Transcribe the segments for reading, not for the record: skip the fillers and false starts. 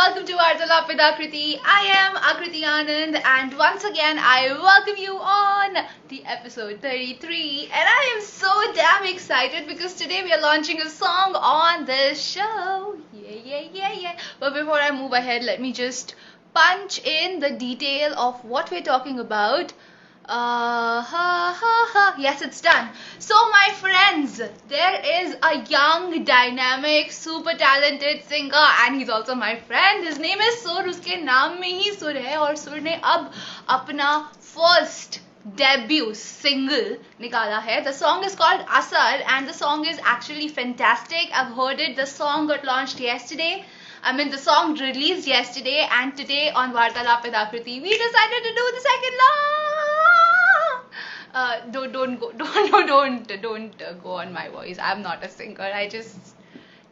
welcome to Vartalap with Aakriti. I am Aakriti Anand, and once again I welcome you on the episode 33. And I am so damn excited because today we are launching a song on this show. Yeah. But before I move ahead, let me just punch in the detail of what we're talking about. Yes, it's done. So, my friends, there is a young, dynamic, super talented singer, and he's also my friend. His name is Sur. उसके नाम में ही सुर है और सुर ने अब अपना first debut single निकाला है. The song is called Asar, and the song is actually fantastic. I've heard it. The song got launched yesterday. The song released yesterday, and today on Vartalap with Aakriti, we decided to do the second launch. Don't go on my voice. I'm not a singer. I just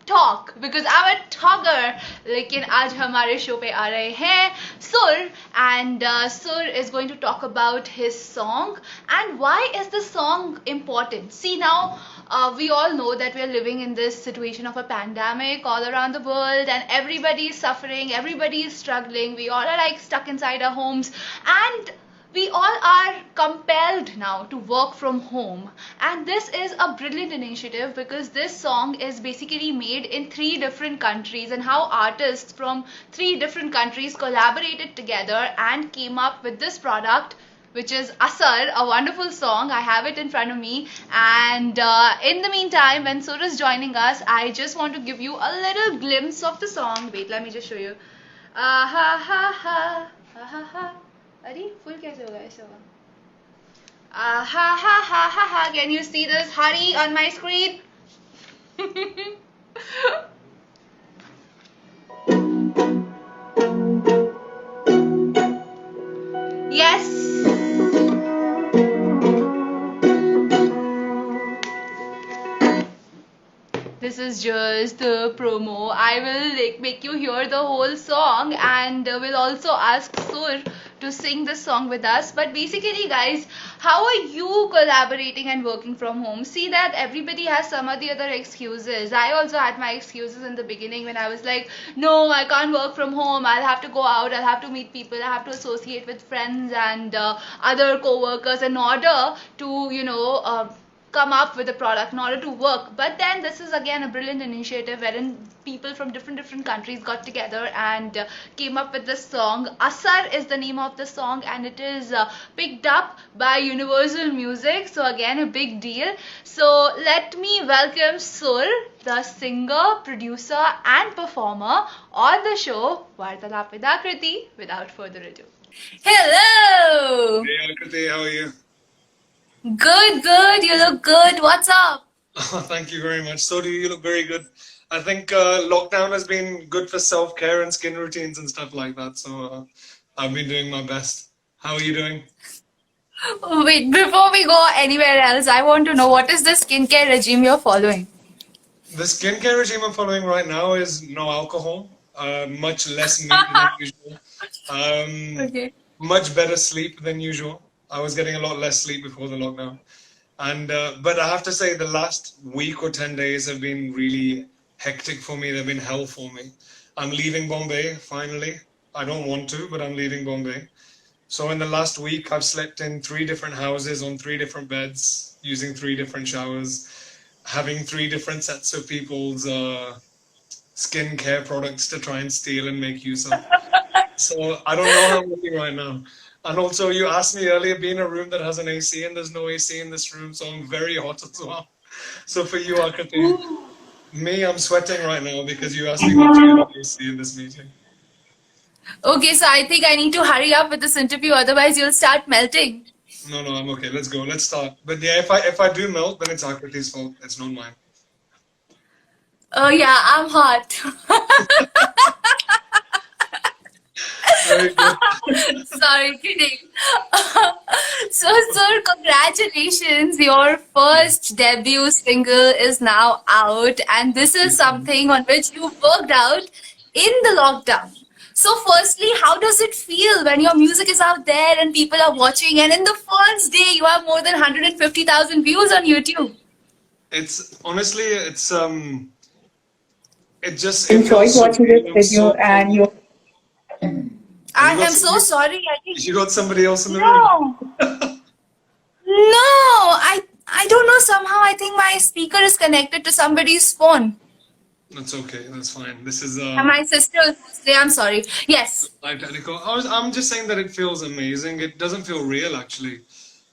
talk because I'm a talker. लेकिन आज हमारे show पे आ रहे हैं Sur, and Sur is going to talk about his song and why is the song important. See now, we all know that we are living in this situation of a pandemic all around the world, and everybody is suffering, everybody is struggling. We all are like stuck inside our homes, and we all are compelled now to work from home, and this is a brilliant initiative because this song is basically made in 3 different countries, and how artists from 3 different countries collaborated together and came up with this product, which is Asar, a wonderful song. I have it in front of me, and in the meantime, when Sur is joining us, I just want to give you a little glimpse of the song. Wait, let me just show you. अरे full कैसे होगा ऐसे होगा Can you see this honey on my screen? Yes. This is just the promo. I will make you hear the whole song, and we'll also ask Sur to sing this song with us. But basically, guys, how are you collaborating and working from home? See that everybody has some or the other excuses. I also had my excuses in the beginning when I was like, no, I can't work from home. I'll have to go out. I'll have to meet people. I have to associate with friends and other co-workers in order to, come up with a product in order to work. But then this is again a brilliant initiative wherein people from different countries got together and came up with this song. Asar is the name of the song, and it is picked up by Universal Music, so again a big deal. So let me welcome Sur, the singer, producer and performer on the show Vartalap with Aakriti. Without further ado, hello. Hey Aakriti, how are you? Good. You look good. What's up? Oh, thank you very much. So do you. You look very good. I think lockdown has been good for self-care and skin routines and stuff like that. So I've been doing my best. How are you doing? Wait, before we go anywhere else, I want to know what is the skincare regime you're following? The skincare regime I'm following right now is no alcohol, much less meat than usual, Okay. much better sleep than usual. I was getting a lot less sleep before the lockdown. And but I have to say the last week or 10 days have been really hectic for me. They've been hell for me. I'm leaving Bombay finally. I don't want to, but I'm leaving Bombay. So in the last week, I've slept in 3 different houses on 3 different beds, using 3 different showers, having 3 different sets of people's skincare products to try and steal and make use of. So I don't know how I'm looking right now. And also, you asked me earlier, be in a room that has an AC, and there's no AC in this room, so I'm very hot as well. So for you, Aakriti, me, I'm sweating right now because you asked me not to get an AC in this meeting. Okay, so I think I need to hurry up with this interview, otherwise you'll start melting. No, I'm okay. Let's go. Let's start. But yeah, if I do melt, then it's Aakriti's fault. It's not mine. Oh yeah, I'm hot. Very good. Sorry, kidding. So, sir, congratulations. Your first debut single is now out, and this is something on which you worked out in the lockdown. So, firstly, how does it feel when your music is out there and people are watching, and in the first day you have more than 150,000 views on YouTube? It's honestly, it just enjoyed feels so watching great. this I'm video so and you Have you I got am so somebody? sorry. I think You got somebody else in the room? no, no. I don't know. Somehow I think my speaker is connected to somebody's phone. That's okay. That's fine. This is And my sister is today. I'm sorry. Yes. live technical. I'm just saying that it feels amazing. It doesn't feel real actually.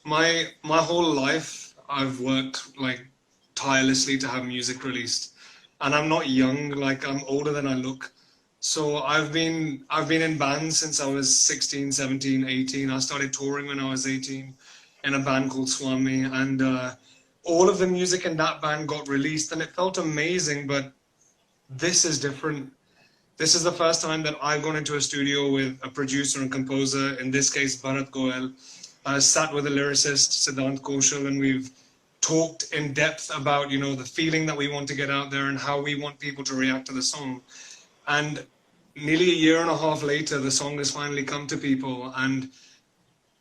My whole life I've worked like tirelessly to have music released, and I'm not young. Like I'm older than I look. So I've been in bands since I was 16, 17, 18. I started touring when I was 18 in a band called Swami, and all of the music in that band got released, and it felt amazing. But this is different. This is the first time that I've gone into a studio with a producer and composer, in this case Bharat Goel. I sat with a lyricist, Siddhant Kaushal, and we've talked in depth about, the feeling that we want to get out there and how we want people to react to the song. And nearly a year and a half later, the song has finally come to people, and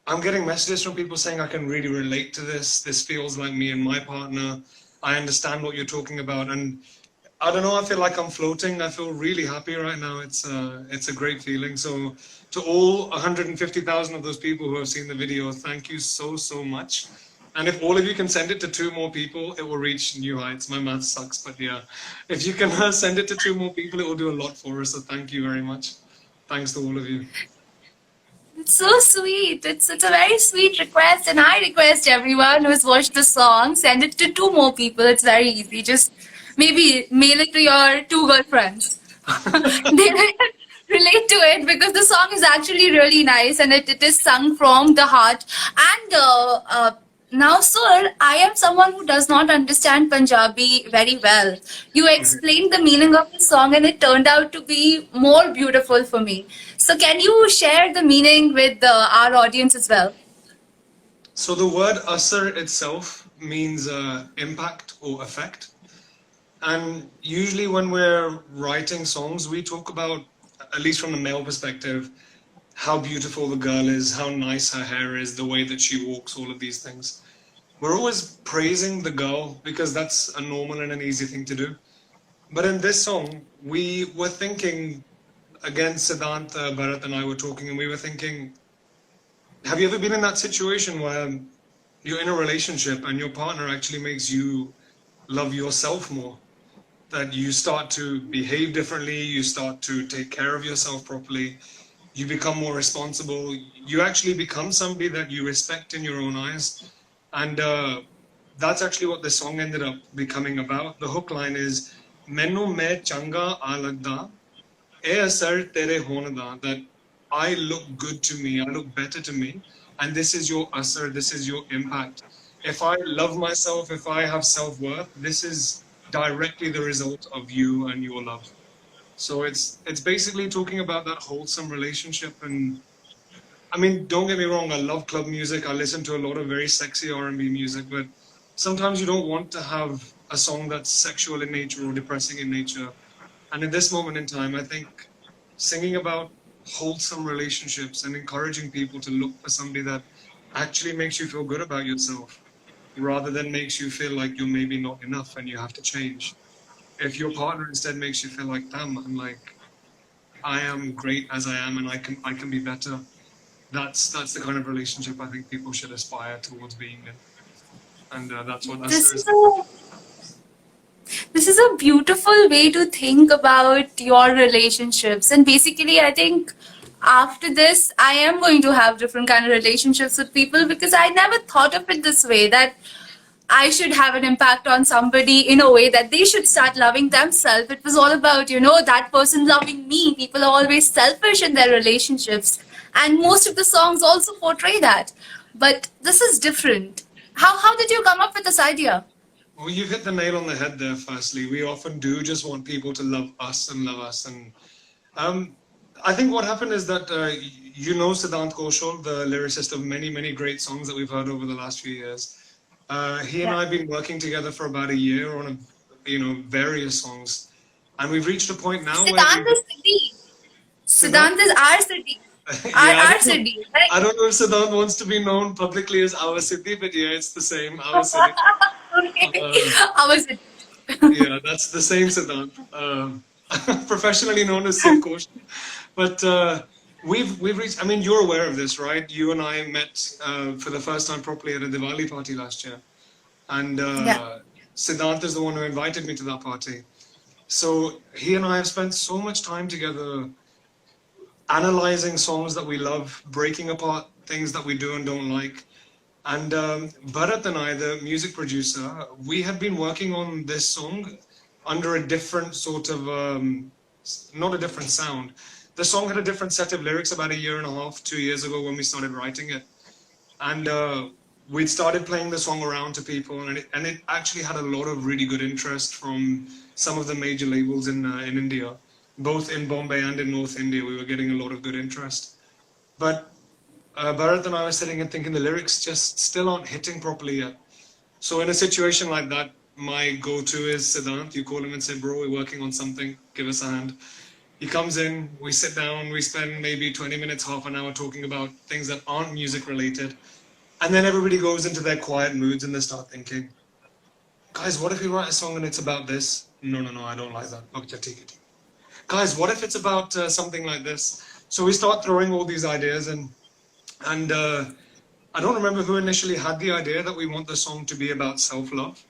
I'm getting messages from people saying I can really relate to this. This feels like me and my partner. I understand what you're talking about, and I don't know. I feel like I'm floating. I feel really happy right now. It's a great feeling. So to all 150,000 of those people who have seen the video, thank you so much. And if all of you can send it to two more people, it will reach new heights. My math sucks, but yeah, if you can send it to two more people, it will do a lot for us. So thank you very much. Thanks to all of you. It's so sweet. It's a very sweet request, and I request everyone who's watched the song send it to two more people. It's very easy. Just maybe mail it to your two girlfriends. They will relate to it because the song is actually really nice, and it is sung from the heart. And now, sir, I am someone who does not understand Punjabi very well. You Okay. explained the meaning of the song, and it turned out to be more beautiful for me. So, can you share the meaning with our audience as well? So the word asar itself means impact or effect. And usually, when we're writing songs, we talk about, at least from the male perspective, how beautiful the girl is, how nice her hair is, the way that she walks, all of these things. We're always praising the girl because that's a normal and an easy thing to do. But in this song, we were thinking, again, Siddhant, Bharat, and I were talking, and we were thinking, have you ever been in that situation where you're in a relationship and your partner actually makes you love yourself more? That you start to behave differently, you start to take care of yourself properly, you become more responsible, you actually become somebody that you respect in your own eyes. And that's actually what the song ended up becoming about. The hook line is, Mainu main changa aa lagda, eh asar tere hone da, that I look good to me, I look better to me, and this is your asar, this is your impact. If I love myself, if I have self-worth, this is directly the result of you and your love. So it's basically talking about that wholesome relationship. And I mean, don't get me wrong, I love club music. I listen to a lot of very sexy R&B music, but sometimes you don't want to have a song that's sexual in nature or depressing in nature. And in this moment in time, I think singing about wholesome relationships and encouraging people to look for somebody that actually makes you feel good about yourself rather than makes you feel like you're maybe not enough and you have to change. If your partner instead makes you feel like, damn, I am great as I am and I can be better. That's the kind of relationship I think people should aspire towards being in. And that's what This Asr is is. a this is a beautiful way to think about your relationships. And basically, I think after this, I am going to have different kind of relationships with people because I never thought of it this way that I should have an impact on somebody in a way that they should start loving themselves. It was all about, that person loving me. People are always selfish in their relationships. And most of the songs also portray that. But this is different. How did you come up with this idea? Well, you've hit the nail on the head there, firstly. We often do just want people to love us and love us. And um, I think what happened is that you know Siddhant Kaushal, the lyricist of many great songs that we've heard over the last few years. He and Yeah. I have been working together for about a year on various songs, and we've reached a point now where Siddhant is Siddhi. Siddhant. Siddhant is our Siddhi. Our, Yeah, I our don't know. Siddhi, right? I don't know if Siddhant wants to be known publicly as our Siddhi, but yeah, it's the same. Our Siddhi. Okay. Uh, Our Siddhi. yeah, that's the same Siddhant. Professionally known as Sid Kosh. But we've reached. I mean, you're aware of this, right? You and I met for the first time properly at a Diwali party last year, and Yeah. Siddhant is the one who invited me to that party. So he and I have spent so much time together analyzing songs that we love, breaking apart things that we do and don't like. And Bharat and I, the music producer, we had been working on this song under a different sort of, not a different sound. The song had a different set of lyrics about a year and a half, 2 years ago when we started writing it. And we'd started playing the song around to people, and it actually had a lot of really good interest from some of the major labels in India, both in Bombay and in North India. We were getting a lot of good interest. But Bharat and I were sitting and thinking the lyrics just still aren't hitting properly yet. So in a situation like that, my go-to is Siddhant. You call him and say, "Bro, we're working on something. Give us a hand." He comes in, we sit down, we spend maybe 20 minutes, half an hour talking about things that aren't music related. And then everybody goes into their quiet moods and they start thinking, guys, what if we write a song and it's about this? No, no, no, I don't like that. Okay, take it. Guys, what if it's about something like this? So we start throwing all these ideas in. And I don't remember who initially had the idea that we want the song to be about self-love.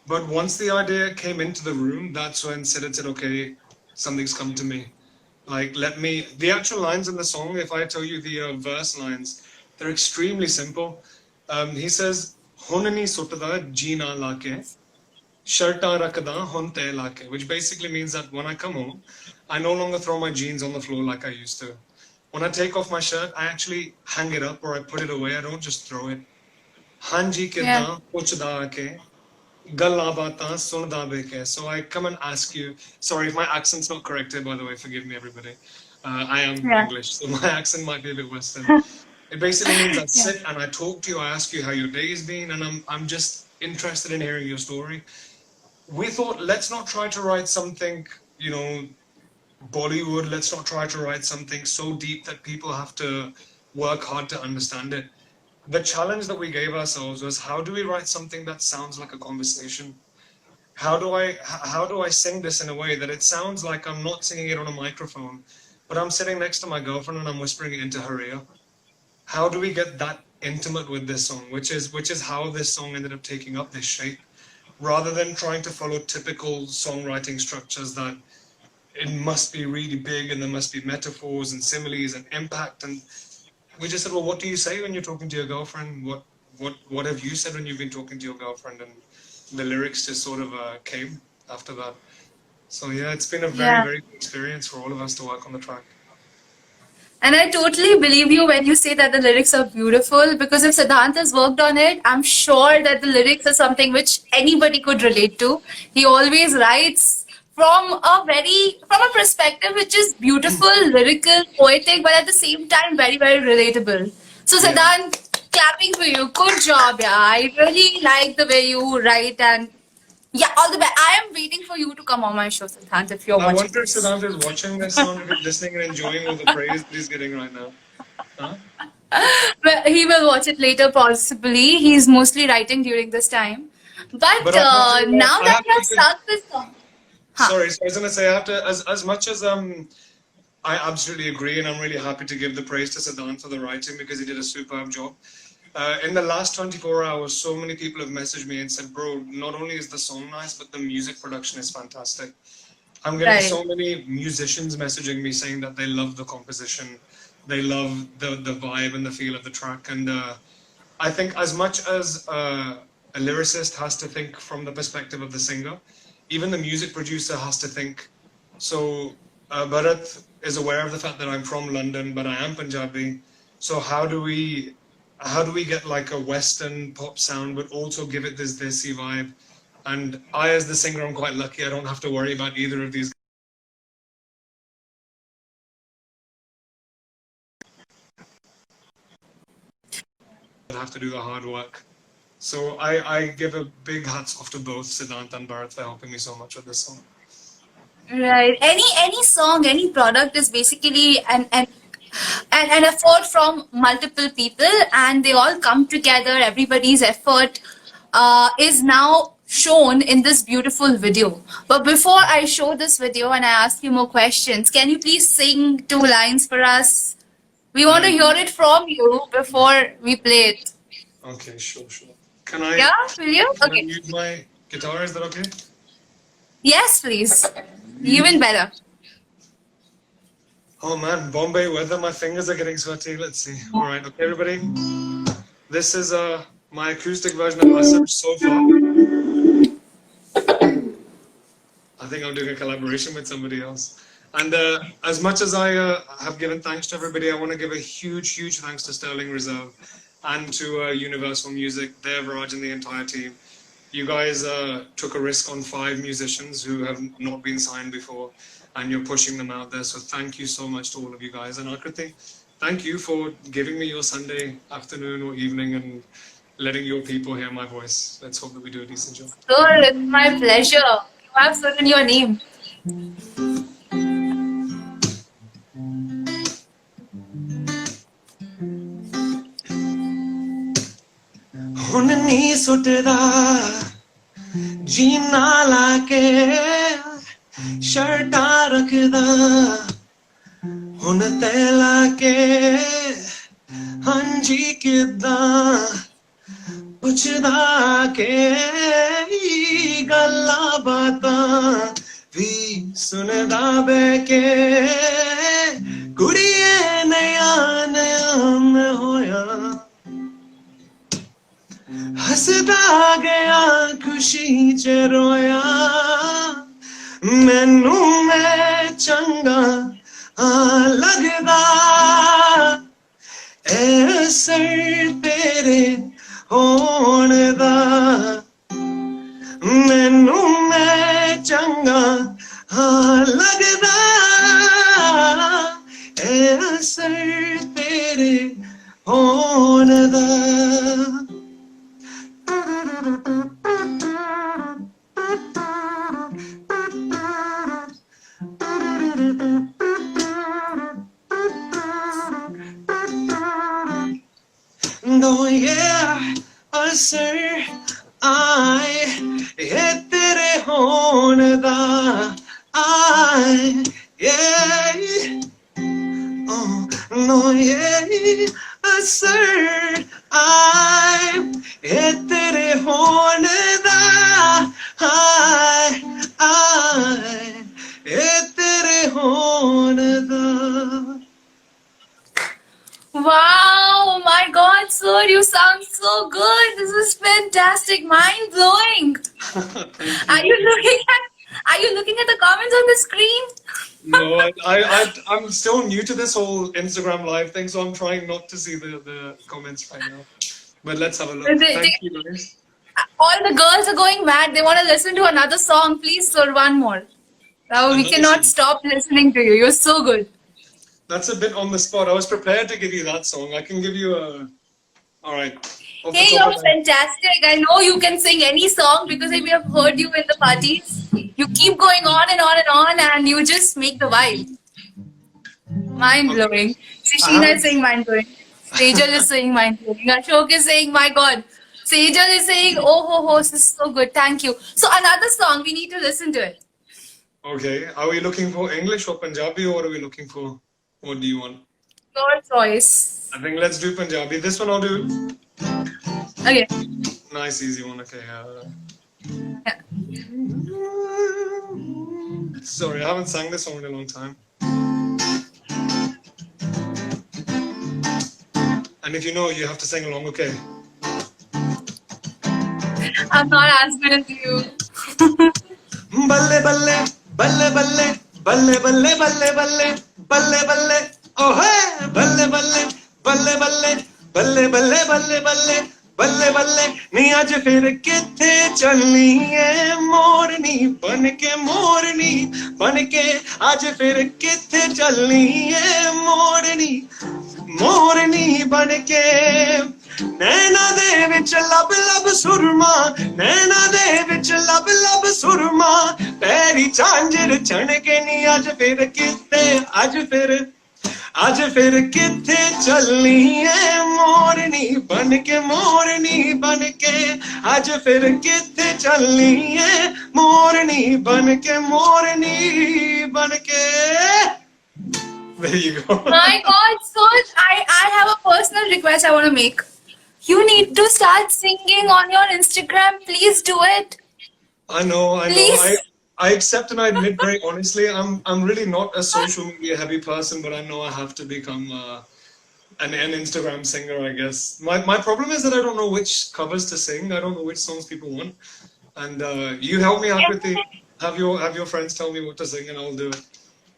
But once the idea came into the room, that's when Sid said, okay, something's come to me. Like, let me, the actual lines in the song, if I tell you the verse lines, they're extremely simple. He says, Honani sotada jeena lake, shirta rakada honte lake, which basically means that when I come home, I no longer throw my jeans on the floor like I used to. When I take off my shirt, I actually hang it up or I put it away. I don't just throw it. Hanji Yeah. kidda puchda ke, ਗੱਲਾਂ ਬਾਤਾਂ ਸੁਣਦਾ ਵੇ ਕੇ. So I come and ask you. Sorry if my accent's not corrected, by the way. Forgive me, everybody. I am Yeah. English, so my accent might be a bit Western. It basically means I Yeah. sit and I talk to you. I ask you how your day has been, and I'm just interested in hearing your story. We thought, let's not try to write something, you know, Bollywood. Let's not try to write something so deep that people have to work hard to understand it. The challenge that we gave ourselves was, how do we write something that sounds like a conversation? How do I sing this in a way that it sounds like I'm not singing it on a microphone, but I'm sitting next to my girlfriend and I'm whispering it into her ear? How do we get that intimate with this song, which is how this song ended up taking up this shape, rather than trying to follow typical songwriting structures that it must be really big and there must be metaphors and similes and impact. And we just said, well, what do you say when you're talking to your girlfriend? What have you said when you've been talking to your girlfriend? And the lyrics just sort of came after that. So yeah, it's been a very, Yeah. very good experience for all of us to work on the track. And I totally believe you when you say that the lyrics are beautiful, because if Siddhant has worked on it, I'm sure that the lyrics are something which anybody could relate to. He always writes from a perspective which is beautiful, lyrical, poetic, but at the same time very, very relatable. So Yeah. Siddhant, clapping for you. Good job, yeah. I really like the way you write, and yeah, all the best. I am waiting for you to come on my show, Siddhant, if you're I watching wonder if this. Siddhant is watching this song, if he's listening and enjoying all the praise that he's getting right now. Huh? Well, he will watch it later, possibly. He's mostly writing during this time. But But I have to, now I that have you to have give, sung this song, huh? sorry, so I was gonna say, I have to, as much as I absolutely agree, and I'm really happy to give the praise to Siddhant for the writing because he did a superb job. In the last 24 hours, so many people have messaged me and said, bro, not only is the song nice, but the music production is fantastic. I'm getting Right. so many musicians messaging me saying that they love the composition, they love the vibe and the feel of the track. And I think as much as a lyricist has to think from the perspective of the singer, even the music producer has to think. So Bharat is aware of the fact that I'm from London, but I am Punjabi. So how do we get like a Western pop sound, but also give it this desi vibe? And I, as the singer, I'm quite lucky. I don't have to worry about either of these. I have to do the hard work. So I give a big hats off to both Siddhant and Bharat for helping me so much with this song. Right. Any song, any product is basically an effort from multiple people, and they all come together. Everybody's effort is now shown in this beautiful video. But before I show this video and I ask you more questions, can you please sing two lines for us? We want to hear it from you before we play it. Okay, sure. Yeah, will you? Can I Okay. use my guitar? Is that okay? Yes, please. Even better. Oh man, Bombay weather, my fingers are getting sweaty. Let's see. All right, okay, everybody. This is my acoustic version of Asar so far. I think I'm doing a collaboration with somebody else. And as much as I have given thanks to everybody, I want to give a huge thanks to Sterling Reserve and to Universal Music, Devraj and the entire team. You guys took a risk on 5 musicians who have not been signed before, and you're pushing them out there. So thank you so much to all of you guys. And Aakriti, thank you for giving me your Sunday afternoon or evening and letting your people hear my voice. Let's hope that we do a decent job. Sir, it's my pleasure. You have Sir in your name. ਹੁਣ ਨਹੀਂ ਸੁੱਟਦਾ ਜੀਨਾ ਲਾ ਕੇ ਸ਼ਰਟਾਂ ਰੱਖਦਾ ਹੁਣ ਤੈ ਲਾ ਕੇ ਹਾਂਜੀ ਕਿੱਦਾਂ ਪੁੱਛਦਾ ਕਿ ਗੱਲਾਂ ਬਾਤਾਂ ਵੀ ਸੁਣਦਾ ਬਹਿ ਕੇ ਕੁੜੀਏ ਨਿਆ ਮੈਂ ਹੋਇਆ ਹੱਸਦਾ ਗਿਆ ਖੁਸ਼ੀ ਚ ਰੋਇਆ ਮੈਨੂੰ ਮੈਂ ਚੰਗਾ ਲੱਗਦਾ ਐ ਅਸਰ ਤੇਰੇ ਹੋਣ ਦਾ ਮੈਨੂੰ ਮੈਂ ਚੰਗਾ ਲੱਗਦਾ ਐ ਅਸਰ ਤੇਰੇ ਹੋਣ ਦਾ No, yeah, asar I hit tere hone da I yeah oh no yeah asar I hit tere hone da I hit tere hone da. Wow, my God, sir, you sound so good. This is fantastic, mind blowing. Are you looking at the comments on the screen? No, I'm still new to this whole Instagram live thing, so I'm trying not to see the comments right now. But let's have a look. Thank you, guys. All the girls are going mad. They want to listen to another song. Please, sir, one more. Now we Another cannot song. stop listening to you. You're so good. That's a bit on the spot. I was prepared to give you that song. I can give you a. All right. Off the Hey, top you're of my- fantastic. I know you can sing any song because we have heard you in the parties. You keep going on and on and on, and you just make the vibe. Mind blowing. Shishina is saying mind blowing. Sejal is saying mind blowing. Ashok is saying, my God. Sejal is saying, oh ho ho, this is so good. Thank you. So another song, we need to listen to it. Okay. Are we looking for English or Punjabi, or are we looking for? What do you want? Your choice. I think let's do Punjabi. This one I'll do. Okay. Nice, easy one. Okay. Yeah. Sorry, I haven't sang this song in a long time. And if you know, you have to sing along, okay? I'm not as good as you. Balle balle, balle balle, balle balle, balle balle, balle balle, oh hey, balle balle, balle balle, balle balle, balle balle, ਬੱਲੇ ਬੱਲੇ ਨੀ ਅੱਜ ਫਿਰ ਕਿੱਥੇ ਚੱਲਨੀ ਏ ਮੋਰਨੀ ਬਣ ਕੇ ਅੱਜ ਫਿਰ ਕਿੱਥੇ ਚੱਲਨੀ ਏ ਮੋਰਨੀ ਬਣ ਕੇ ਨੈਣਾ ਦੇ ਵਿੱਚ ਲੱਭ ਲੱਭ ਸੁਰਮਾ ਨੈਣਾ ਦੇ ਵਿੱਚ ਲੱਭ ਲੱਭ ਸੁਰਮਾ ਪੈਰੀ ਝਾਂਜਰ ਛਣਕੇ ਨੀ ਅੱਜ ਫਿਰ ਕਿੱਥੇ ਚੱਲਨੀ ਏ ਮੋਰਨੀ ਬਣ ਕੇ ਅੱਜ ਫਿਰ ਕਿੱਥੇ ਚੱਲਨੀ ਏ ਮੋਰਨੀ ਬਣ ਕੇ There you go. My God, so I have a personal request I want to make. You need to start singing on your Instagram. Please do it. I know, I know. Please. I accept and I admit very honestly, I'm really not a social media heavy person, but I know I have to become an Instagram singer, I guess. My problem is that I don't know which covers to sing. I don't know which songs people want. And you help me, Aakriti. Have your friends tell me what to sing, and I'll do it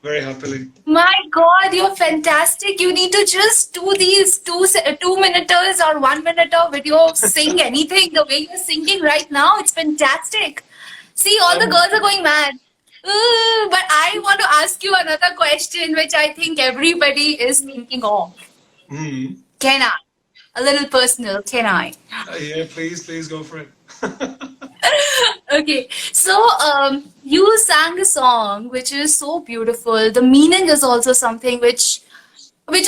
very happily. My God, you're fantastic. You need to just do these 2 minuters or 1 minute video, sing anything the way you're singing right now. It's fantastic. See, all the Um, girls are going mad. But I want to ask you another question, which I think everybody is thinking of. hmm. Can I? A little personal, can I? Yeah, please go for it. Okay, so you sang a song which is so beautiful. The meaning is also something which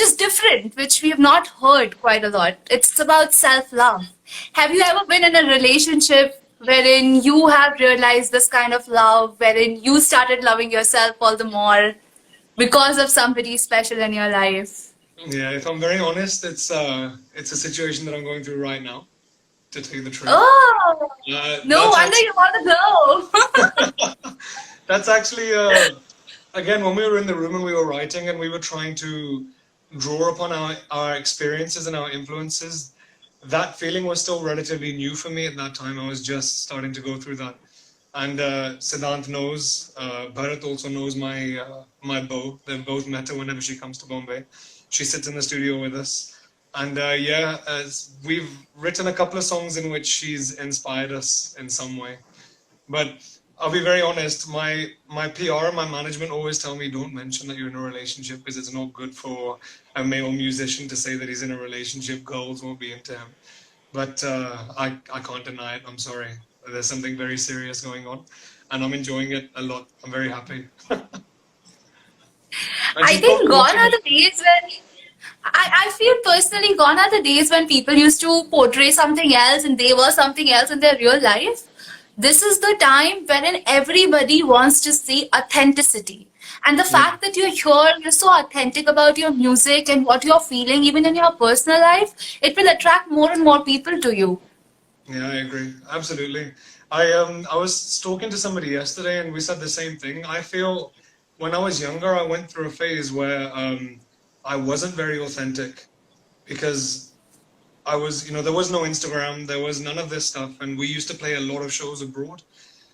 is different, which we have not heard quite a lot. It's about self-love. Have you ever been in a relationship wherein you have realized this kind of love, wherein you started loving yourself all the more because of somebody special in your life? Yeah, if I'm very honest, it's a situation that I'm going through right now, to tell you the truth. Oh, no That's wonder you want to go. that's actually again when we were in the room and we were writing and we were trying to draw upon our experiences and our influences. That feeling was still relatively new for me at that time. I was just starting to go through that. And Siddhant knows, Bharat also knows my beau. They've both met her whenever she comes to Bombay. She sits in the studio with us. And yeah, we've written a couple of songs in which she's inspired us in some way. But I'll be very honest, my PR and my management always tell me don't mention that you're in a relationship because it's not good for a male musician to say that he's in a relationship. Girls won't be into him. But I can't deny it. I'm sorry. There's something very serious going on, and I'm enjoying it a lot. I'm very happy. And I she's think probably gone watching are it. the days when I feel personally gone are the days when people used to portray something else and they were something else in their real life. This is the time wherein everybody wants to see authenticity. And the Yeah, fact that you're here, you're so authentic about your music and what you're feeling, even in your personal life, it will attract more and more people to you. yeah, I agree. Absolutely. I was talking to somebody yesterday, and we said the same thing. I feel when I was younger, I went through a phase where I wasn't very authentic because there was no Instagram, there was none of this stuff, and we used to play a lot of shows abroad.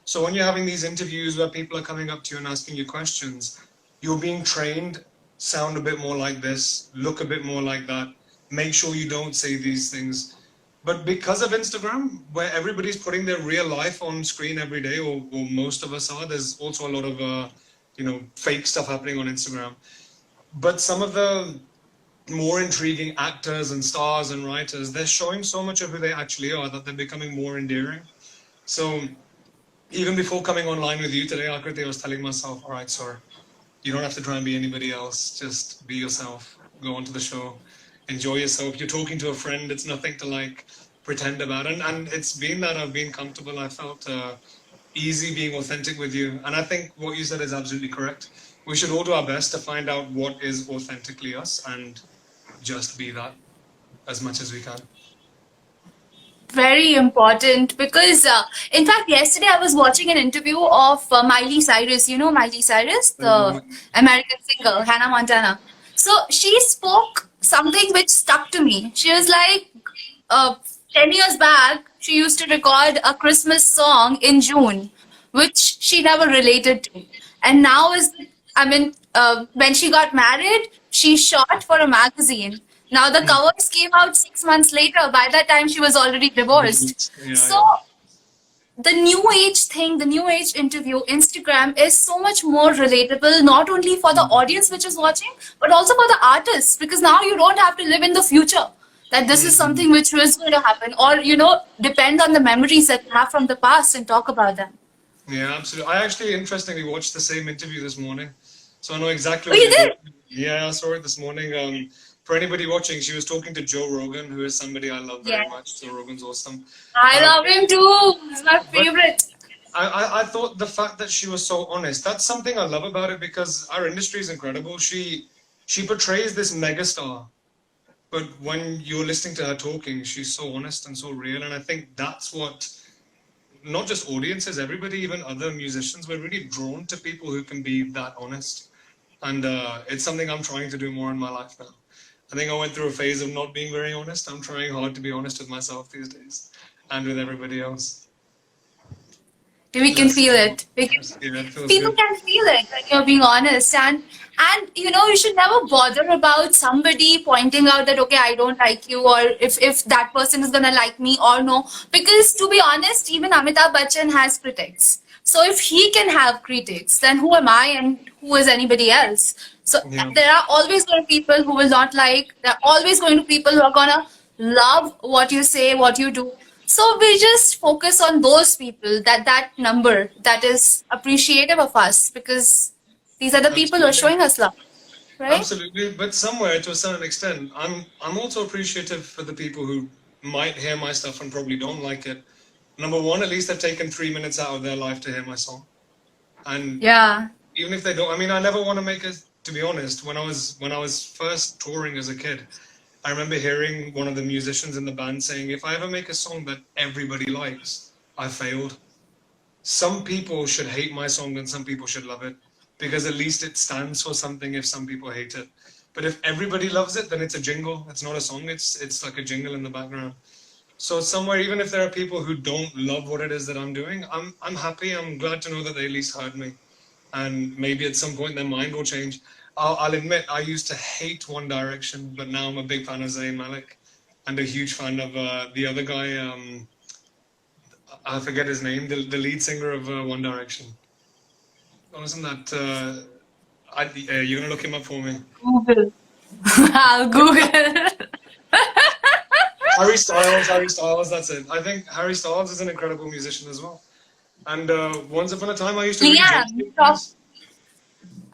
So when you're having these interviews where people are coming up to you and asking you questions, you're being trained, sound a bit more like this, look a bit more like that, make sure you don't say these things. But because of Instagram, where everybody's putting their real life on screen every day, or most of us are, there's also a lot of fake stuff happening on Instagram. But some of the more intriguing actors and stars and writers, they're showing so much of who they actually are that they're becoming more endearing. So even before coming online with you today, Akriti, I was telling myself, all right, sir, you don't have to try and be anybody else. Just be yourself. Go onto the show. Enjoy yourself. You're talking to a friend. It's nothing to like pretend about. And it's been that I've been comfortable. I felt easy being authentic with you. And I think what you said is absolutely correct. We should all do our best to find out what is authentically us and just be that as much as we can. Very important because, in fact, yesterday I was watching an interview of Miley Cyrus. You know Miley Cyrus, I know the American singer, Hannah Montana. So she spoke something which stuck to me. She was like, uh, 10 years back, she used to record a Christmas song in June, which she never related to. And now when she got married, she shot for a magazine. Now the it. covers came out 6 months later. By that time, she was already divorced. Yeah, So yeah. the new age thing, the new age interview, Instagram is so much more relatable, not only for the audience which is watching, but also for the artists, because now you don't have to live in the future. That this is Mhm. something which was going to happen, or depend on the memories that you have from the past and talk about them. Yeah, absolutely. I actually interestingly watched the same interview this morning, so I know exactly Oh, what you you're did? talking about. Yeah, I saw it this morning. For anybody watching, she was talking to Joe Rogan, who is somebody I love very Yeah. much. Joe Rogan's awesome. I Uh, love him too. He's my but favorite. I thought the fact that she was so honest, that's something I love about it because our industry is incredible. she portrays this megastar, but when you're listening to her talking, she's so honest and so real. And I think that's what not just audiences, everybody, even other musicians, we're really drawn to people who can be that honest. And it's something I'm trying to do more in my life now. I think I went through a phase of not being very honest. I'm trying hard to be honest with myself these days and with everybody else. We can Yes, feel it. yeah, it feels People good. can feel it when you're being honest, and you should never bother about somebody pointing out that, okay, I don't like you, or if that person is gonna like me or no, because to be honest, even Amitabh Bachchan has critics. So if he can have critics, then who am I and who is anybody else? So Yeah, there are always going to be people who will not like. There are always going to be people who are gonna love what you say, what you do. So we just focus on those people, that number that is appreciative of us, because these are the people who are absolutely. showing us love, right? Absolutely, but somewhere to a certain extent, I'm also appreciative for the people who might hear my stuff and probably don't like it. Number one, at least they've taken 3 minutes out of their life to hear my song. And Yeah. even if they don't, I mean, I never want to make it. To be honest, when I was first touring as a kid, I remember hearing one of the musicians in the band saying, "If I ever make a song that everybody likes, I failed." Some people should hate my song and some people should love it, because at least it stands for something if some people hate it. But if everybody loves it, then it's a jingle. It's not a song. It's like a jingle in the background. So somewhere, even if there are people who don't love what it is that I'm doing, I'm happy. I'm glad to know that they at least heard me, and maybe at some point their mind will change. I'll admit I used to hate One Direction, but now I'm a big fan of Zayn Malik, and a huge fan of the other guy. I forget his name, the lead singer of One Direction. Wasn't that? You're gonna look him up for me. Google. I'll Google. Harry Styles. Harry Styles. That's it. I think Harry Styles is an incredible musician as well. And once upon a time, I used to read James Liam. Joyce.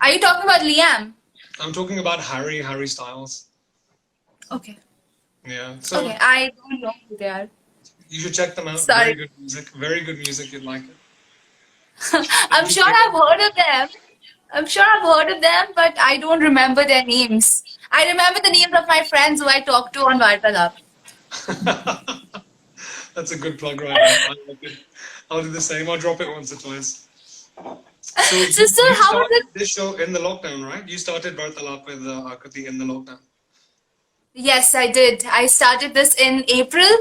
Are you talking about Liam? I'm talking about Harry Styles. Okay. Yeah. Okay. So I don't know who they are. you should check them out. Very Sorry. good music. Very good music. You'd like it. I'm sure I've heard of them. I'm sure I've heard of them, but I don't remember their names. I remember the names of my friends who I talked to on Vartalab. That's a good plug right there. I like it. I'll do the same. I'll drop it once or twice. So Sister, you how was started it? this show in the lockdown, right? You started Vartalap with Aakriti in the lockdown. Yes, I did. I started this in April,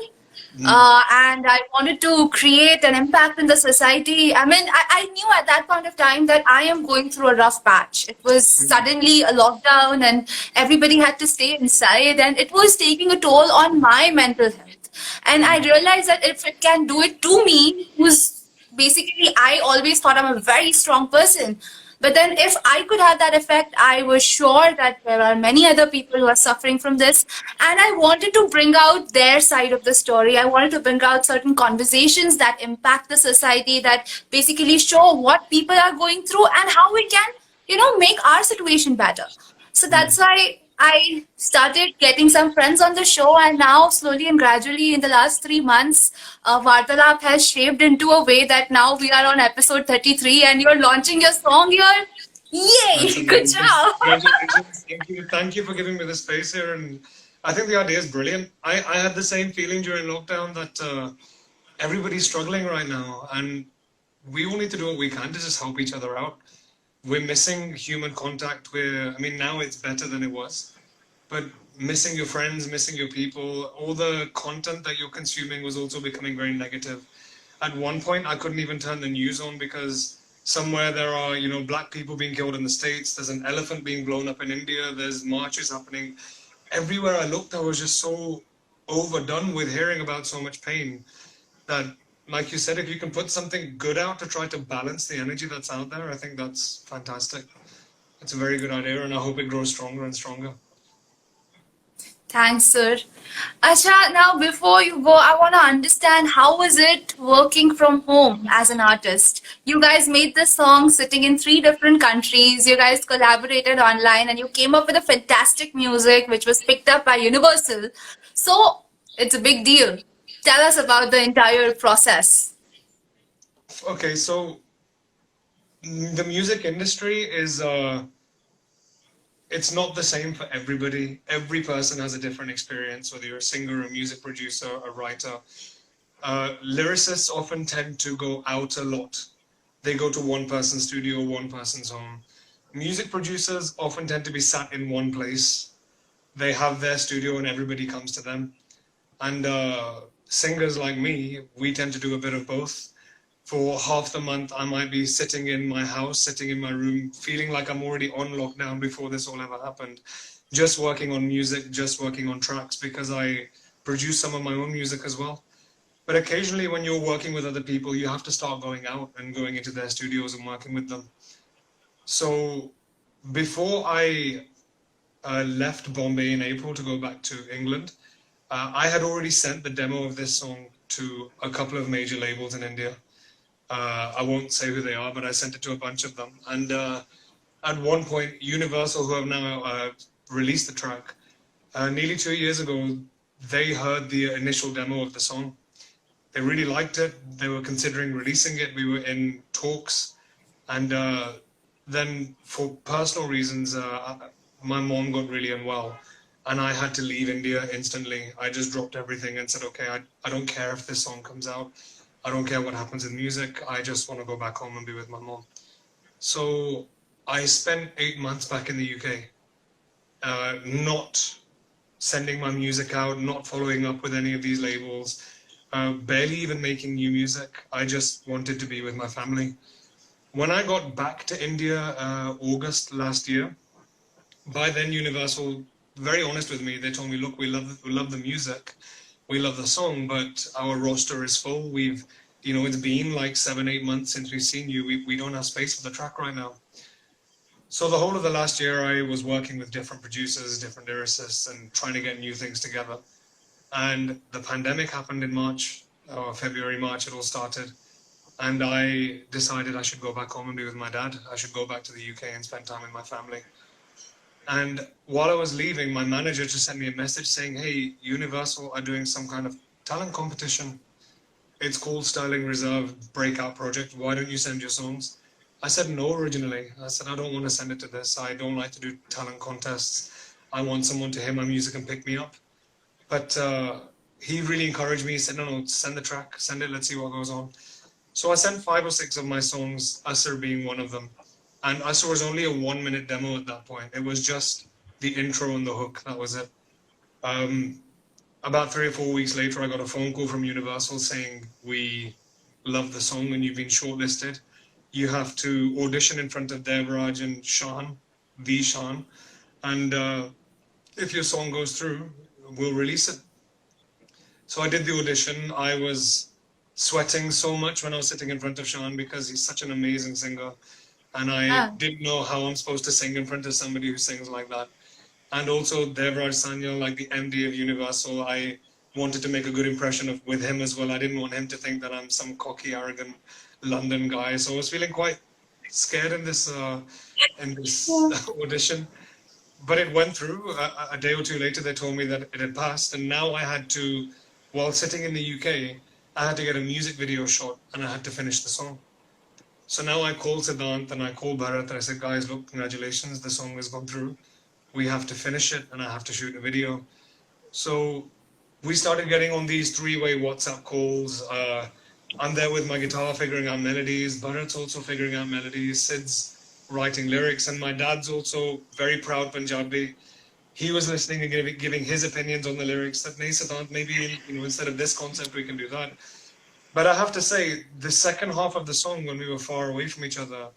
Mm. and I wanted to create an impact in the society. I mean, I knew at that point of time that I am going through a rough patch. It was Mm. suddenly a lockdown, and everybody had to stay inside, and it was taking a toll on my mental health. And I Mm. realized that if it can do it to me, who's basically, I always thought I'm a very strong person. But then, if I could have that effect, I was sure that there are many other people who are suffering from this. And I wanted to bring out their side of the story. I wanted to bring out certain conversations that impact the society, that basically show what people are going through and how we can, make our situation better. So Mm. that's why I started getting some friends on the show, and now slowly and gradually in the last 3 months, Vartalap has shaped into a way that now we are on episode 33 and you're launching your song here. That's Yay! Good amazing. job! Congratulations. Thank you. Thank you for giving me the space here. And I think the idea is brilliant. I had the same feeling during lockdown that everybody's struggling right now. And we all need to do what we can to just help each other out. We're missing human contact. I mean, now it's better than it was. But missing your friends, missing your people, all the content that you're consuming was also becoming very negative. At one point, I couldn't even turn the news on because somewhere there are, black people being killed in the States. There's an elephant being blown up in India. There's marches happening. Everywhere I looked, I was just so overdone with hearing about so much pain that, like you said, if you can put something good out to try to balance the energy that's out there, I think that's fantastic. It's a very good idea, and I hope it grows stronger and stronger. Thanks, sir. Acha, now before you go, I want to understand how was it working from home as an artist? You guys made this song sitting in three different countries. You guys collaborated online and you came up with a fantastic music which was picked up by Universal. So it's a big deal. Tell us about the entire process. Okay, so the music industry is it's not the same for everybody. Every person has a different experience, whether you're a singer, a music producer, a writer. Lyricists often tend to go out a lot. They go to one person's studio, one person's home. Music producers often tend to be sat in one place. They have their studio and everybody comes to them. And singers like me, we tend to do a bit of both. For half the month, I might be sitting in my house, sitting in my room, feeling like I'm already on lockdown before this all ever happened, just working on music, just working on tracks, because I produce some of my own music as well. But occasionally, when you're working with other people, you have to start going out and going into their studios and working with them. So before I left Bombay in April to go back to England, I had already sent the demo of this song to a couple of major labels in India. I won't say who they are, but I sent it to a bunch of them. And at one point, Universal, who have now released the track, nearly 2 years ago, they heard the initial demo of the song. They really liked it. They were considering releasing it. We were in talks. And then, for personal reasons, my mom got really unwell. And I had to leave India instantly. I just dropped everything and said, okay, I don't care if this song comes out. I don't care what happens in music. I just want to go back home and be with my mom. So I spent 8 months back in the UK, not sending my music out, not following up with any of these labels, barely even making new music. I just wanted to be with my family. When I got back to India, August last year, by then Universal, very honest with me, they told me, look, we love the music, we love the song, but our roster is full. It's been like 7-8 months since we've seen you. We don't have space for the track right now. So the whole of the last year, I was working with different producers, different lyricists, and trying to get new things together. And the pandemic happened in March, or February, March, it all started. And I decided I should go back home and be with my dad. I should go back to the UK and spend time with my family. And while I was leaving, my manager just sent me a message saying, hey, Universal are doing some kind of talent competition. It's called Sterling Reserve Breakout Project. Why don't you send your songs? I said no originally. I said, I don't want to send it to this. I don't like to do talent contests. I want someone to hear my music and pick me up. But he really encouraged me. He said, no, send the track, send it, let's see what goes on. So I sent 5 or 6 of my songs, Asr being one of them. And Asr was only a 1-minute demo at that point. It was just the intro and the hook, that was it. About 3 or 4 weeks later, I got a phone call from Universal saying, we love the song and you've been shortlisted. You have to audition in front of Devraj and Shan, the Shan. And if your song goes through, we'll release it. So I did the audition. I was sweating so much when I was sitting in front of Shan because he's such an amazing singer. And I didn't know how I'm supposed to sing in front of somebody who sings like that. And also Devraj Sanyal, like the MD of Universal, I wanted to make a good impression with him as well. I didn't want him to think that I'm some cocky, arrogant London guy. So I was feeling quite scared in this audition. But it went through. A day or two later, they told me that it had passed. And now I had to, while sitting in the UK, I had to get a music video shot and I had to finish the song. So now I called Siddhant and I called Bharat and I said, guys, look, congratulations, the song has gone through. We have to finish it and I have to shoot a video. So we started getting on these 3-way WhatsApp calls. I'm there with my guitar figuring out melodies. Bharat's also figuring out melodies. Sid's writing lyrics. And my dad's also very proud Punjabi. He was listening and giving his opinions on the lyrics that, "Nahi, Siddhant, maybe instead of this concept, we can do that." But I have to say, the second half of the song, when we were far away from each other,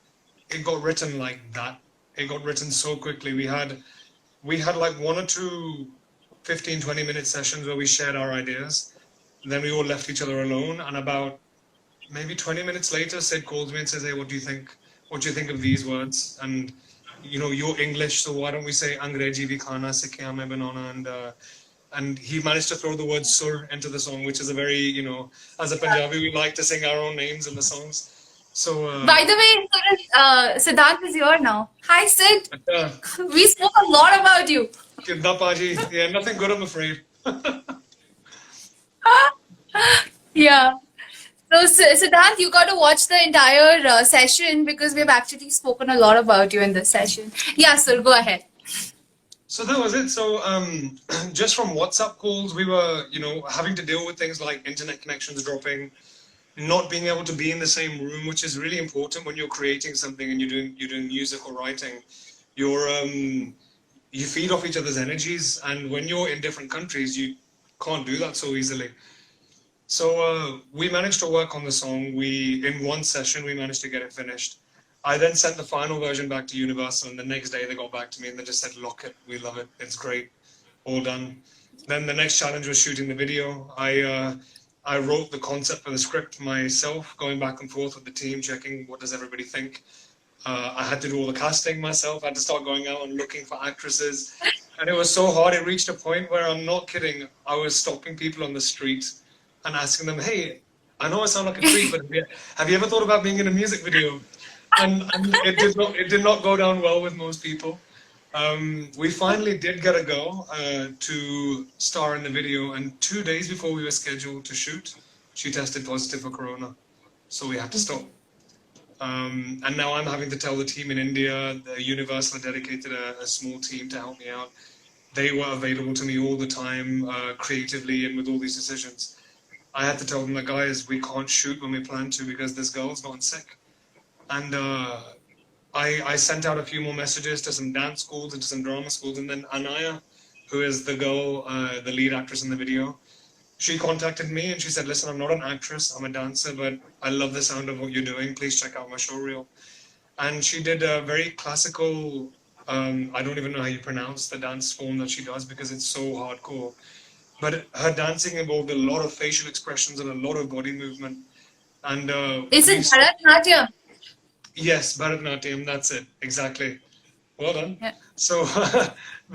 it got written like that. It got written so quickly. We had like 1 or 2 15-20 minute sessions where we shared our ideas. And then we all left each other alone. And about maybe 20 minutes later, Sid calls me and says, hey, what do you think? What do you think of these words? And, you're English, so why don't we say Angreji vi khana sikhiya main banana? And he managed to throw the word sur into the song, which is a very, as a Punjabi, we like to sing our own names in the songs. So, By the way, Siddhant is here now. Hi, Sid. We spoke a lot about you. Kidda Paji. Yeah, nothing good, I'm afraid. Yeah. So, Siddhant, you got to watch the entire session because we've actually spoken a lot about you in this session. Yeah, sir, go ahead. So that was it. So just from WhatsApp calls, we were, having to deal with things like internet connections dropping, not being able to be in the same room, which is really important when you're creating something and you're doing music or writing. You're you feed off each other's energies, and when you're in different countries, you can't do that so easily. So we managed to work on the song. In one session, we managed to get it finished. I then sent the final version back to Universal, and the next day they got back to me and they just said, "Lock it. We love it. It's great. All done." Then the next challenge was shooting the video. I wrote the concept for the script myself, going back and forth with the team, checking what does everybody think. I had to do all the casting myself. I had to start going out and looking for actresses, and it was so hard. It reached a point where I'm not kidding. I was stopping people on the street and asking them, "Hey, I know I sound like a creep, but have you ever thought about being in a music video?" And it did not go down well with most people. We finally did get a go to star in the video, and 2 days before we were scheduled to shoot, she tested positive for corona, so we had to stop. And now I'm having to tell the team in India. The Universal dedicated a small team to help me out. They were available to me all the time, creatively and with all these decisions. I had to tell them that, guys, we can't shoot when we plan to because this girl's gotten sick. And I sent out a few more messages to some dance schools and to some drama schools. And then Anaya, who is the girl, the lead actress in the video, she contacted me and she said, "Listen, I'm not an actress, I'm a dancer, but I love the sound of what you're doing. Please check out my show reel." And she did a very classical, I don't even know how you pronounce the dance form that she does because it's so hardcore. But her dancing involved a lot of facial expressions and a lot of body movement. And Is it Bharatnatyam? yes, Bharatnatyam, that's it, exactly. Well done. Yeah. So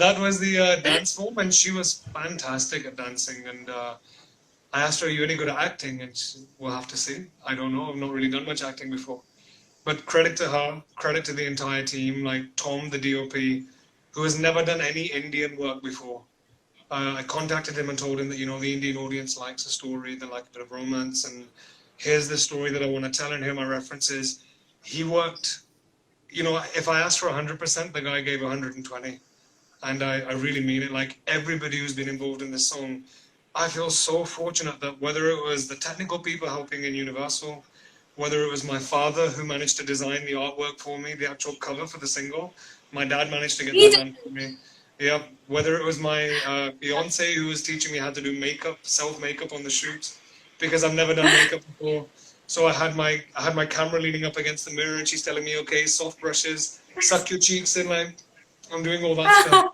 that was the dance form, and she was fantastic at dancing. And I asked her, "Are you any good at acting?" And she, "We'll have to see. I don't know. I've not really done much acting before." But credit to her, credit to the entire team, like Tom, the DOP, who has never done any Indian work before. I contacted him and told him that, the Indian audience likes a story, they like a bit of romance, and here's the story that I want to tell, and here are my references. He worked, if I asked for 100%, the guy gave 120. And I really mean it. Like everybody who's been involved in this song, I feel so fortunate that whether it was the technical people helping in Universal, whether it was my father who managed to design the artwork for me, the actual cover for the single, my dad managed to get He that did. done for me. Yeah, whether it was my fiance who was teaching me how to do makeup, self makeup on the shoot, because I've never done makeup before. So I had my camera leaning up against the mirror, and she's telling me, "Okay, soft brushes, suck your cheeks in." Like I'm doing all that stuff.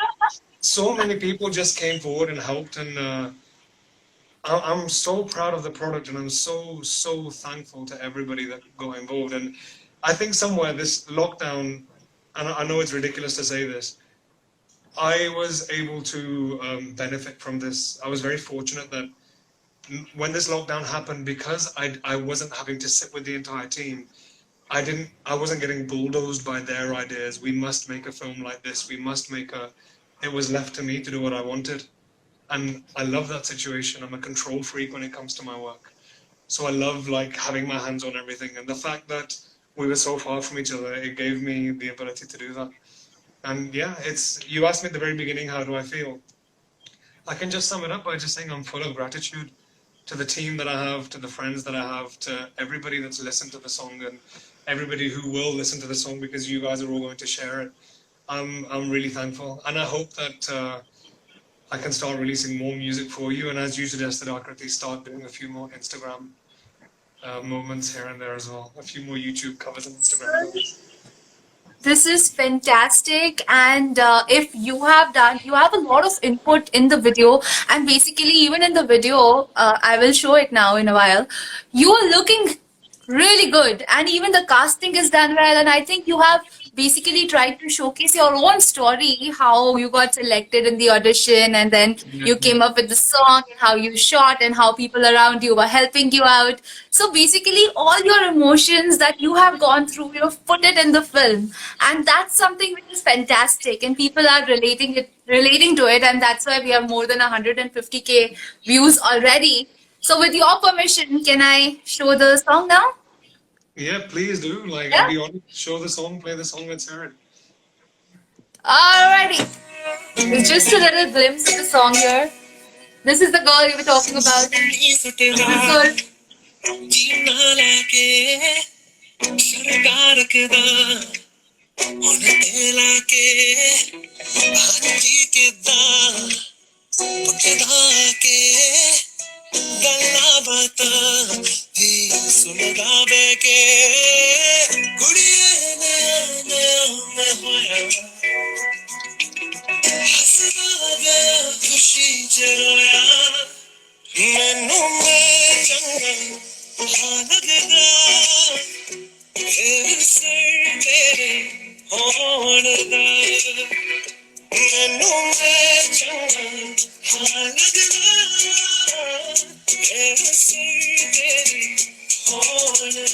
So many people just came forward and helped, and I'm so proud of the product, and I'm so thankful to everybody that got involved. And I think somewhere this lockdown, and I know it's ridiculous to say this, I was able to benefit from this. I was very fortunate that when this lockdown happened, because I wasn't having to sit with the entire team, I wasn't getting bulldozed by their ideas. We must make a film like this. We must make a. It was left to me to do what I wanted, and I love that situation. I'm a control freak when it comes to my work, so I love like having my hands on everything. And the fact that we were so far from each other, it gave me the ability to do that. And yeah, it's. You asked me at the very beginning, how do I feel? I can just sum it up by just saying I'm full of gratitude to the team that I have, to the friends that I have, to everybody that's listened to the song, and everybody who will listen to the song because you guys are all going to share it. I'm really thankful, and I hope that I can start releasing more music for you. And as you suggested, Aakriti, start doing a few more Instagram moments here and there as well, a few more YouTube covers and Instagram covers. This is fantastic. And if you have done, you have a lot of input in the video. And basically, even in the video, I will show it now in a while. You are looking really good. And even the casting is done well. And I think you have basically tried to showcase your own story, how you got selected in the audition, and then Yeah, you came up with the song, and how you shot, and how people around you were helping you out. So basically, all your emotions that you have gone through, you've put it in the film, and that's something which is fantastic, and people are relating to it, and that's why we have more than 150K views already. So, with your permission, can I show the song now? yeah, please do. Like, I'll Yeah. be honest. Show the song, play the song. Let's hear it. Alrighty. It's just a little glimpse of the song here. This is the girl you were talking about. ਗੱਲਾਂ ਬਾਤਾਂ ਵੀ ਸੁਣਦਾ ਬੈ ਕੇ ਕੁੜੀਏ ਨੇ ਮੈਂ ਹੋਇਆ ਹੱਸਦਾ ਗਿਆ ਖੁਸ਼ੀ ਚ ਰੋਇਆ ਮੈਨੂੰ ਮੈਂ ਚੰਗਾ ਹਾਂ ਲੱਗਦਾ ਇਹ ਸਿਰ ਤੇਰੇ ਹੋਣ ਦਾ ਮੈਨੂੰ ਮੈਂ ਚੰਗਾ ਹਾਂ ਲੱਗਦਾ ਇਹ ਸਿਰ ਤੇਰੇ ਹੋਣ ਦਾ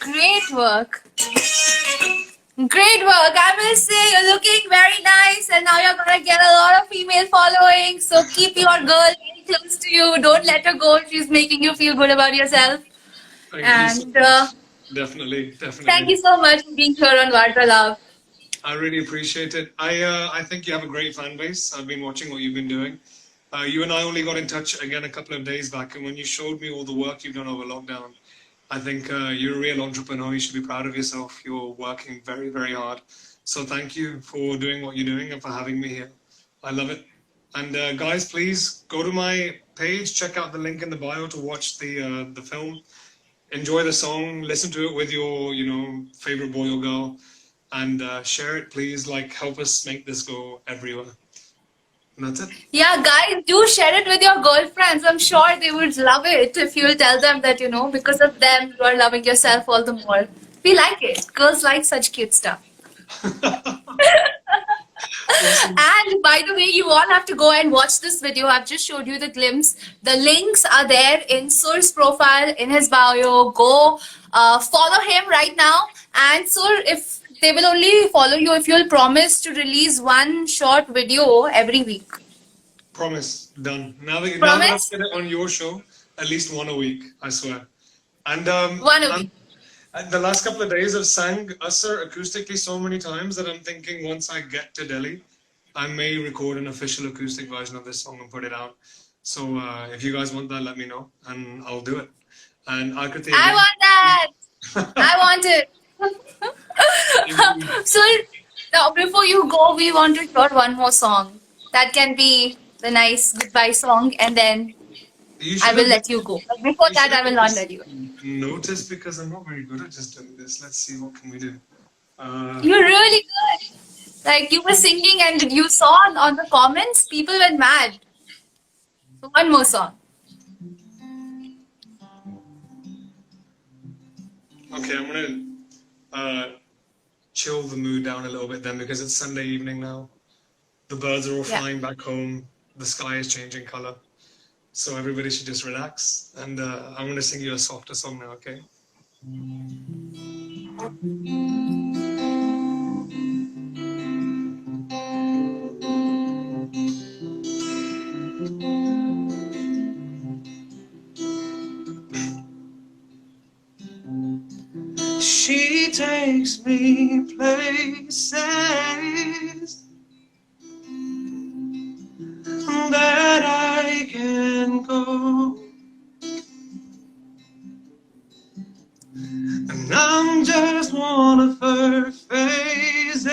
Great work. Great work. I must say, you're looking very nice, and now you're gonna get a lot of female following. So keep your girl very close to you. Don't let her go. She's making you feel good about yourself. Thank And you so much. Definitely. thank you so much for being here on Varta Love. I really appreciate it. I think you have a great fan base. I've been watching what you've been doing. You and I only got in touch again a couple of days back, and when you showed me all the work you've done over lockdown, I think you're a real entrepreneur. You should be proud of yourself. You're working very, very hard. So thank you for doing what you're doing and for having me here. I love it. And guys, please go to my page. Check out the link in the bio to watch the film. Enjoy the song. Listen to it with your favorite boy or girl, and share it, please. Like, help us make this go everywhere. And that's it. Yeah, guys, do share it with your girlfriends. I'm sure they would love it if you will tell them that, because of them, you are loving yourself all the more. We like it. Girls like such cute stuff. And by the way, you all have to go and watch this video. I've just showed you the glimpse. The links are there in Sur's profile, in his bio. Go follow him right now. And Sur, if they will only follow you if you'll promise to release one short video every week. Promise. Done. Now that Promise? I've said it on your show, at least one a week, I swear. And One a week. the last couple of days I've sang Asar acoustically so many times that I'm thinking once I get to Delhi, I may record an official acoustic version of this song and put it out. So if you guys want that, let me know and I'll do it. And Aakriti, I want that. I want it. So now before you go, we want to hear one more song. That can be the nice goodbye song, and then I will let you go. But before that, I will not let you go. Notice, because I'm not very good at just doing this. Let's see, what can we do? You're really good. Like, you were singing and you saw on the comments, people went mad. So one more song. Okay, I'm gonna chill the mood down a little bit then, because it's Sunday evening now. The birds are all flying back home. The sky is changing color. So everybody should just relax. And I'm gonna sing you a softer song now, okay? She takes me places that I can go, and I'm just one of her phases,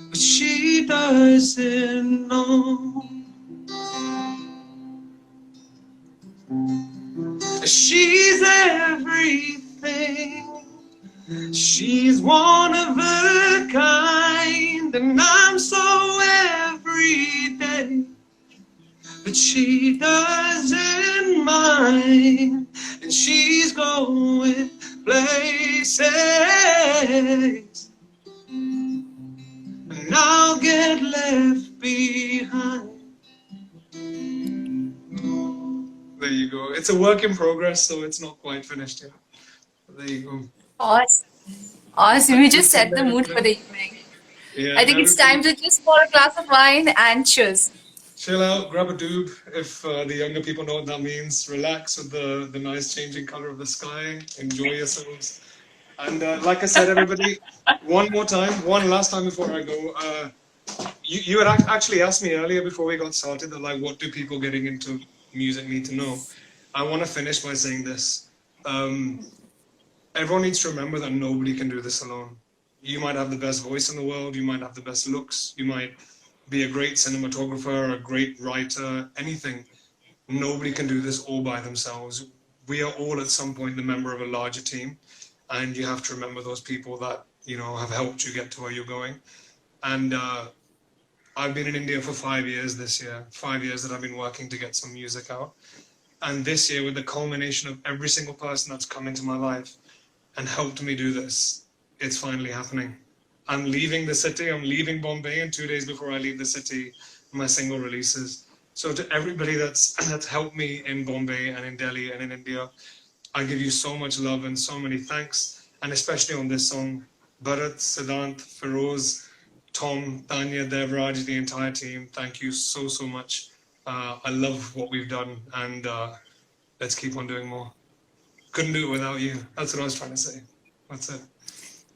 but she doesn't know. She's everything. She's one of a kind, and I'm so everyday, but she doesn't mind, and she's going places, and I'll get left behind. There you go. It's a work in progress, so it's not quite finished yet. There you go. Awesome. Awesome. You just set the mood for the evening. Yeah, I think it's time to just pour a glass of wine and cheers. chill out, grab a doob if the younger people know what that means. Relax with the nice changing color of the sky. Enjoy yourselves. And like I said, everybody, one more time, one last time before I go. You had actually asked me earlier before we got started that like, what do people getting into music need to know? I want to finish by saying this. Um, Everyone needs to remember that nobody can do this alone. You might have the best voice in the world, you might have the best looks, you might be a great cinematographer, a great writer, anything. Nobody can do this all by themselves. We are all at some point the member of a larger team, and you have to remember those people that have helped you get to where you're going. And I've been in India for 5 years this year, 5 years that I've been working to get some music out. And this year, with the culmination of every single person that's come into my life and helped me do this, it's finally happening. I'm leaving the city, I'm leaving Bombay, and 2 days before I leave the city, my single releases. So to everybody that's helped me in Bombay and in Delhi and in India, I give you so much love and so many thanks, and especially on this song, Bharat, Siddhant, Feroz, Tom, Tanya, Devraj, the entire team, thank you so, so much. I love what we've done, and let's keep on doing more. Couldn't do it without you. That's what I was trying to say. That's it.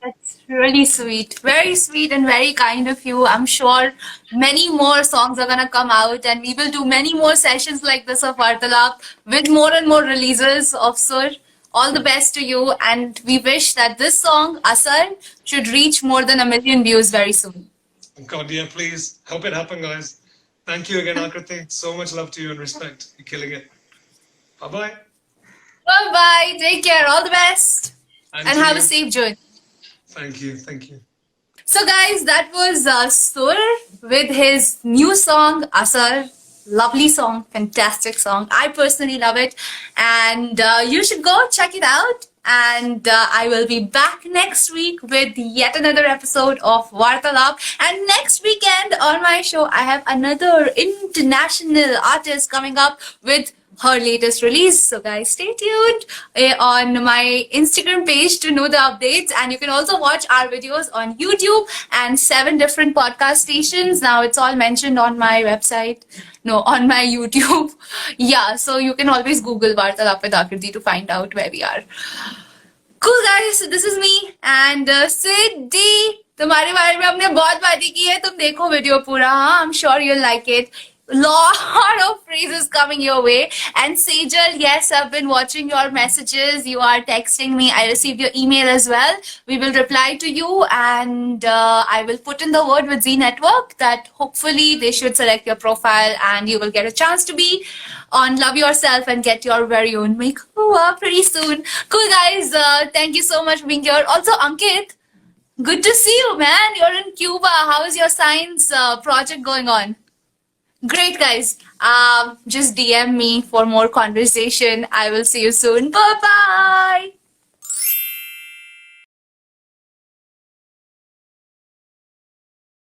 That's really sweet. Very sweet and very kind of you. I'm sure many more songs are gonna come out and we will do many more sessions like this of Vartalap with more and more releases of Sur. All the best to you and we wish that this song, Asar, should reach more than 1 million views very soon. God, yeah, please help it happen, guys. Thank you again, Aakriti. So much love to you and respect. You're killing it. Bye bye. Bye bye. Take care. All the best. And And to have a you. safe journey. Thank you. Thank you. So, guys, that was Sur with his new song, Asar. Lovely song, fantastic song. I personally love it. And you should go check it out. And I will be back next week with yet another episode of Vartalap. And next weekend on my show, I have another international artist coming up with her latest release. So, guys, stay tuned on my Instagram page to know the updates. And you can also watch our videos on YouTube and 7 different podcast stations. Now, it's all mentioned on my website. No, on my YouTube. Yeah, so you can always Google Vartalap with Aakriti to find out where we are. Cool guys, so this is me and Siddhi. तुम्हारे बारे में हमने बहुत बातें की है तुम देखो वीडियो पूरा हाँ I'm sure you'll like it. Lot of phrases coming your way. And Sejal, yes, I've been watching your messages. You are texting me. I received your email as well. We will reply to you and I will put in the word with Z Network that hopefully they should select your profile and you will get a chance to be on Love Yourself and get your very own makeover pretty soon. Cool guys, thank you so much for being here. Also, Ankit, good to see you, man. You're in Cuba. How is your science project going on? Great, guys. Just DM me for more conversation. I will see you soon. Bye bye.